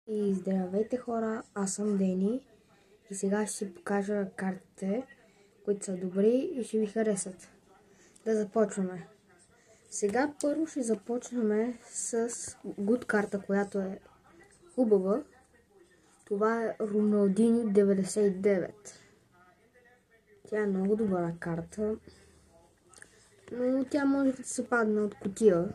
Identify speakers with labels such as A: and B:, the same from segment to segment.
A: И здравейте хора, аз съм Дени и сега ще си покажа картите, които са добри и ще ви харесат. Да започваме. Сега първо ще започнем с Good карта, която е хубава. Това е Роналдиньо 99. Тя е много добра карта, но тя може да се падне от кутия,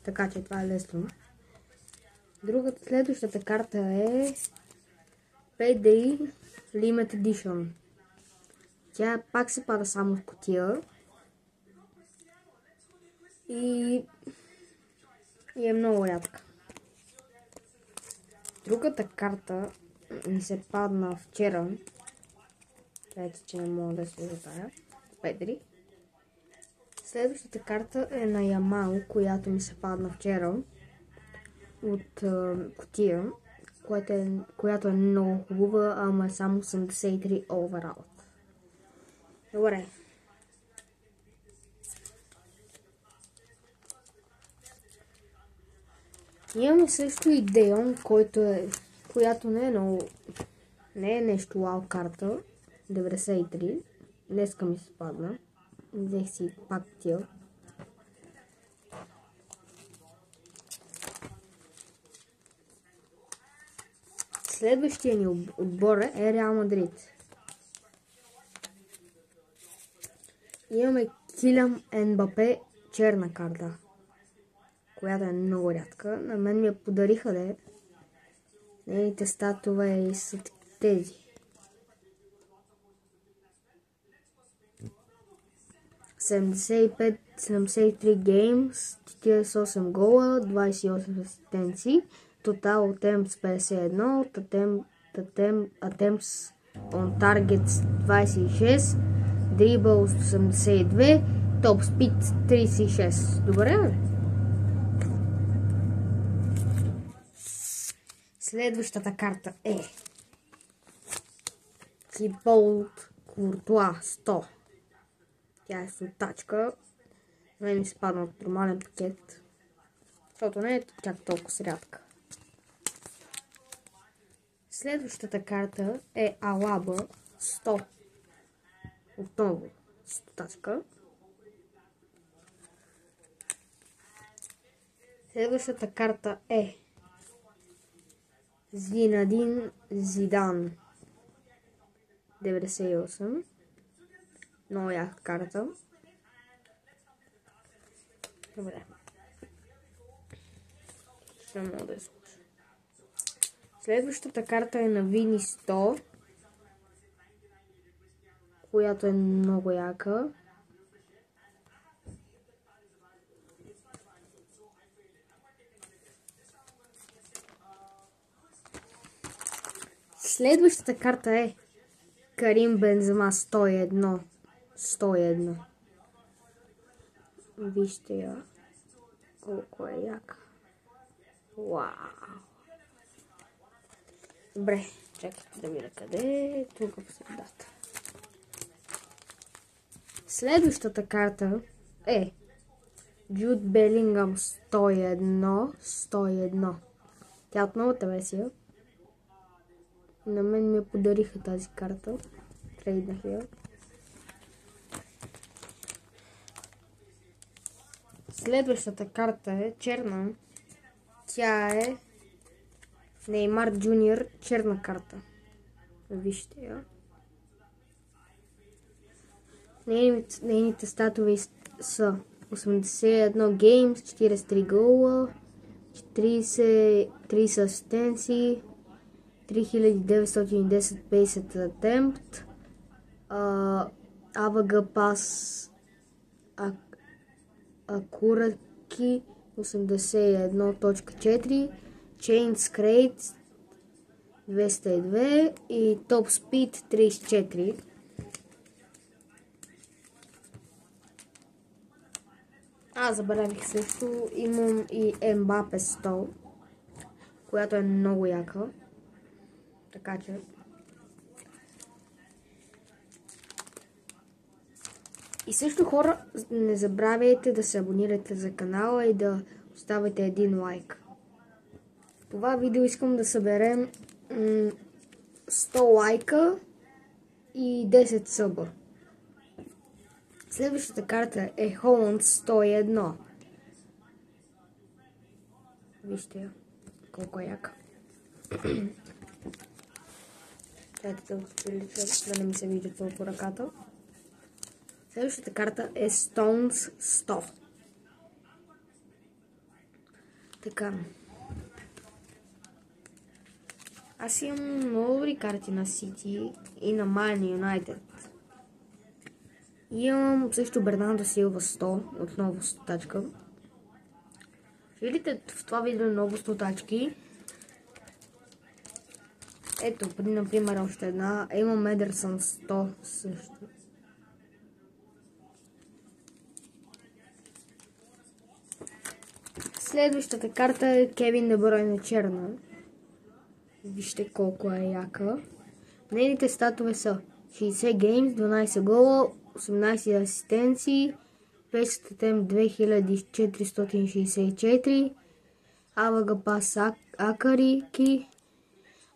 A: така че това е лесно. Следващата карта е Payday Limited Edition. Тя пак се пада само в кутия и е много рядка. Другата карта ми се падна вчера. Ето, че не мога да се затая. Педри. Следващата карта е на Ямал, която ми се падна вчера от кутия, която е много хубава, ама е само 83 overall. Добре. Имаме също и Деон, която не е нещо вау карта. 93. Днеска ми се падна. Взех си пак тия. Следващия ни отбор е Реал Мадрид. Имаме Килиан Ембапе черна карта, която е много рядка. На мен ми я подариха нейните статове са тези. 73 геймс, 48 гола, 28 асистенции, тотал attempts 51, attempts on targets 26, dribbles 82, top speed 36. Добре? Следващата карта е Thibaut Courtois 100. Тя е сутачка. На мен ми се падна от нормален пакет, защото не е чак толкова рядка. Следващата карта е Алаба 100. Отново сутачка. Следващата карта е Зинадин Зидан 98. Много яка карта. Добре. Ще мога да я слуша. Следващата карта е на Вини 100, която е много яка. Следващата карта е Карим Бензема 101. 101. Вижте я колко е яка. Вау! Добре, чакайте да видя къде е. Тук по средата. Следващата карта е Джуд Белингъм 101. Тя от новата версия. На мен ми подариха тази карта. Трейднах я. Следващата карта е черна. Тя е Неймар Джуниор черна карта. Вижте я. Нейните статове са 81 геймс, 43 гола, 30 асистенции, 3910 basic attempt, AVG пас Акураки 81.4, Chain Scrate 202 и Top Speed 34. Забравих също, имам и Ембапе 100, която е много яка. Така че и също хора, не забравяйте да се абонирате за канала и да оставите един лайк. Това видео искам да съберем 100 лайка и 10 съба. Следващата карта е Холанд 101. Вижте я, колко е яка. Чайте да го прилича, да не ми се вижда толкова ръката. Следващата карта е Stones 100. Така. Аз имам много добри карти на City и на Man United. И имам също Бернардо Силва 100, отново 100 тачка. Видите в това видео много 100 тачки. Ето, например, още една. Имам Едерсън 100 също. Следващата карта е Кевин Де Бройне черна. Вижте колко е яка. Нейните статове са 60 геймс, 12 гола, 18 асистенции, песата тем 2464, авага пас акарики,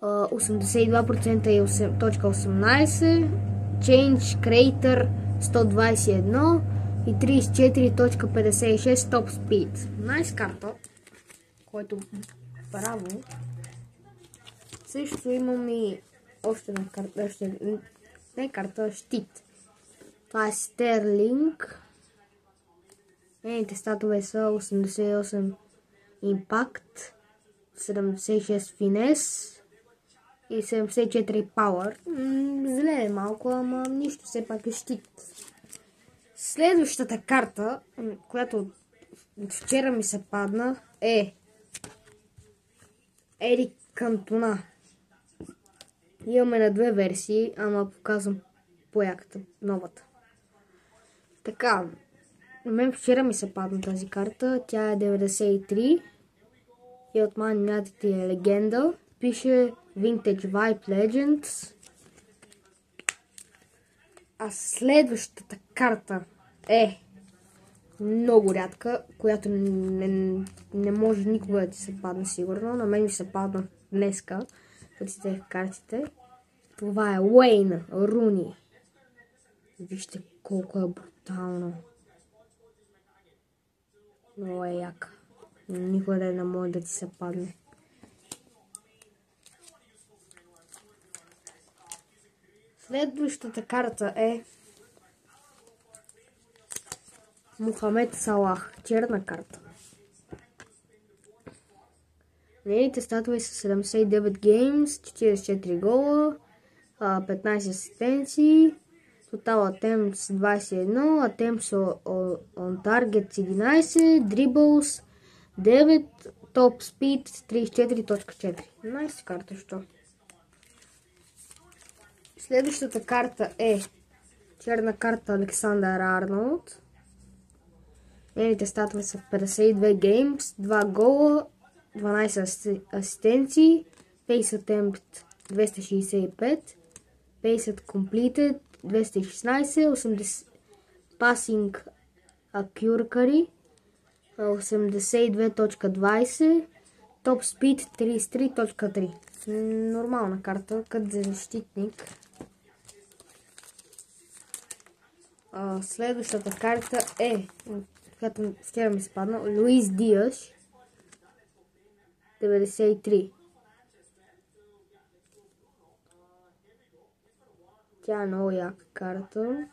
A: 82% и 8.18, Change Crater 121 и 34.56 Top Speed. Найс карта, който браво. Също имам и още една карта, не карта, щит. Това е Стерлинг. Нейните статове са 88 импакт, 76 финес и 74 пауър. Зле е малко, ама нищо, все пак е щит. Следващата карта, която вчера ми се падна, е Ерик Кантона. Имаме на две версии, ама показвам по-яката, новата. Така, на мен вчера ми се падна тази карта. Тя е 93 и от Man United е легенда. Пише Vintage Vibe Legends. А следващата карта е много рядка, която не може никога да ти се падне сигурно. На мен ми се падна днеска, като си тех картите. Това е Уейн Руни. Вижте колко е брутално. Много е яка. Никога не може да ти се падне. Следващата карта е Мохамед Салах. Черна карта. Нейните статове са 79 геймс, 44 гола, 15 асистенции, Total Attempts 21, Attempts on Target 11, Dribbles 9, Top Speed 34.4. Найс карта, що? Следващата карта е черна карта Александър Арнолд. Нейните статове са 52 геймс, 2 гола, 12 асистенции, Pace Attempt 265, Pace Completed 216, 80 Passing Accuracy 82.20, Top Speed 33.3. Нормална карта, като за защитник. Следващата карта е, която вчера ми спадна, Луис Диаш 93. Тя е много яка карта.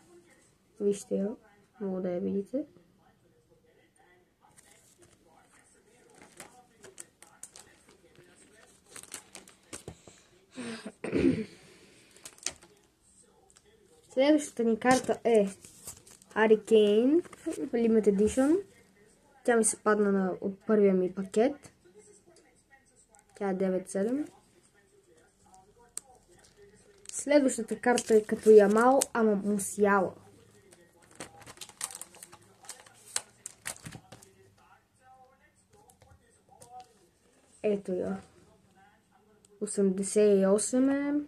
A: Вижте я, мога да я видите. Следващата ни карта е Harry Kane Limited Edition. Тя ми се падна от първия ми пакет. Тя е 9-7. Следващата карта е като Ямал, ама Мусиала. Ето я. 88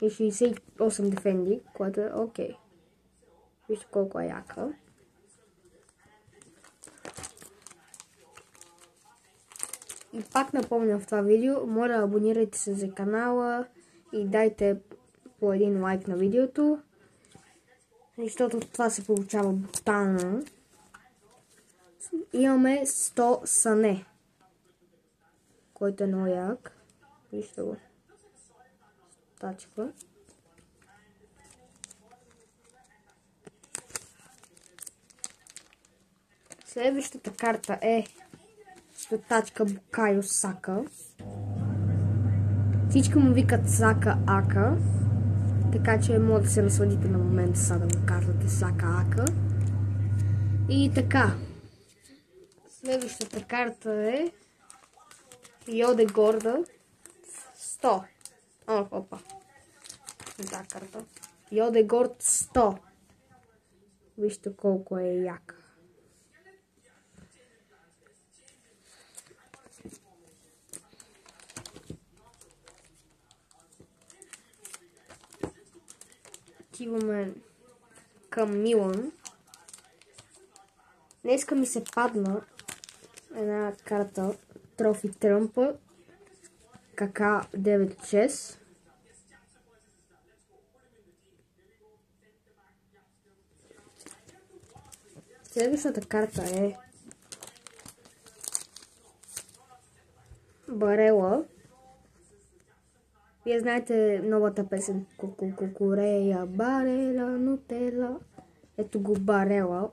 A: е и 68 дефенди, което е окей. Вижте колко е яка. И пак напомням в това видео, моля абонирайте се за канала и дайте по един лайк на видеото, защото това се получава брутално. Имаме 100 сане, който е много як. Вижте го. Тачка. Следващата карта е тачка Букайо Сака. Всички му викат Сака Ака, така че може да се насладите на момента са да му казвате Сака Ака. И така. Следващата карта е Йоде Горда 100. Опа. Да, карта. Йоде Горд 100. Вижте колко е яка. Отиваме към Милан. Днеска ми се падна една карта Трофи Тръмпа КК 96. Следващата карта е Барела. Вие знаете новата песен Кукурея, Барела, Нутела. Ето го Барела.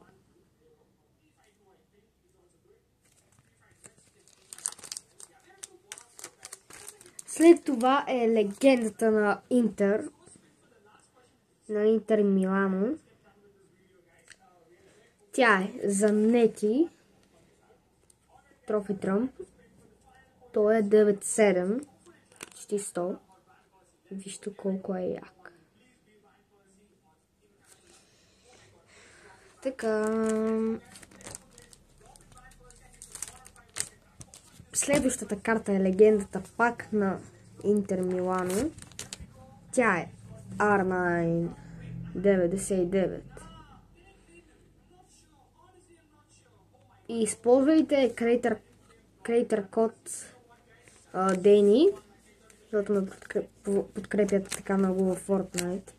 A: След това е легендата на Интер. На Интер Милано. Тя е Занети. Трофи Тръмп. Той е 97. Почти 100. Вижте колко е як. Така. Следващата карта е легендата пак на Интер Милано. Тя е R9 99. И използвайте Creator код Дени, защото ме подкрепят така много в Fortnite.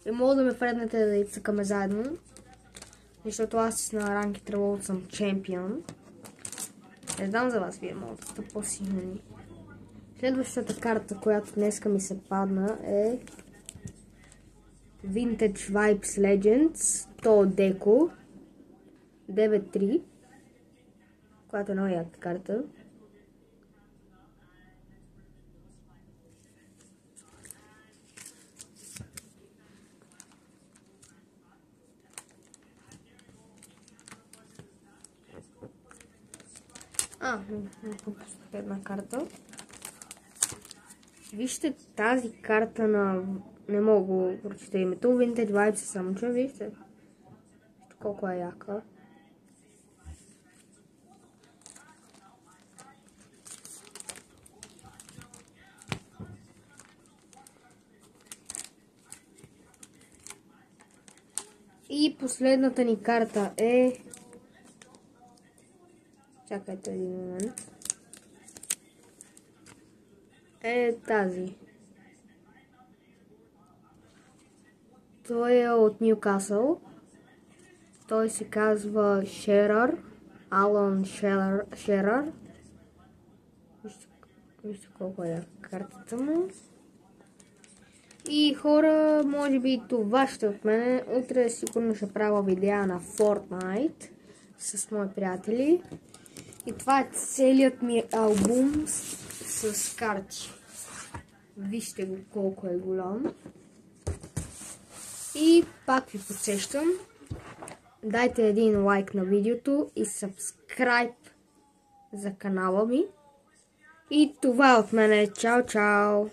A: И мога да ме фреднете да цъкаме заедно, защото аз на ранки Тревол съм чемпион. Не знам за вас, вие може да сте по-силни. Следващата карта, която днеска ми се падна е Vintage Vibes Legends To Deco 9.3, която е много яка карта. Една карта. Вижте тази карта на... Не мога да прочета името. Vintage Vibes се само чуя, вижте. Колко е яка. И последната ни карта е... Чакайте един момент. Е тази. Той е от Нюкасъл. Той се казва Шерър. Алън Шерър. Вижте колко е картата му. И хора, може би това ще от мене. Утре сигурно ще правя видеа на Fortnite с мои приятели. И това е целият ми албум с карти. Вижте го колко е голям. И пак ви подсещам. Дайте един лайк на видеото и subscribe за канала ми. И това от мене. Чао, чао!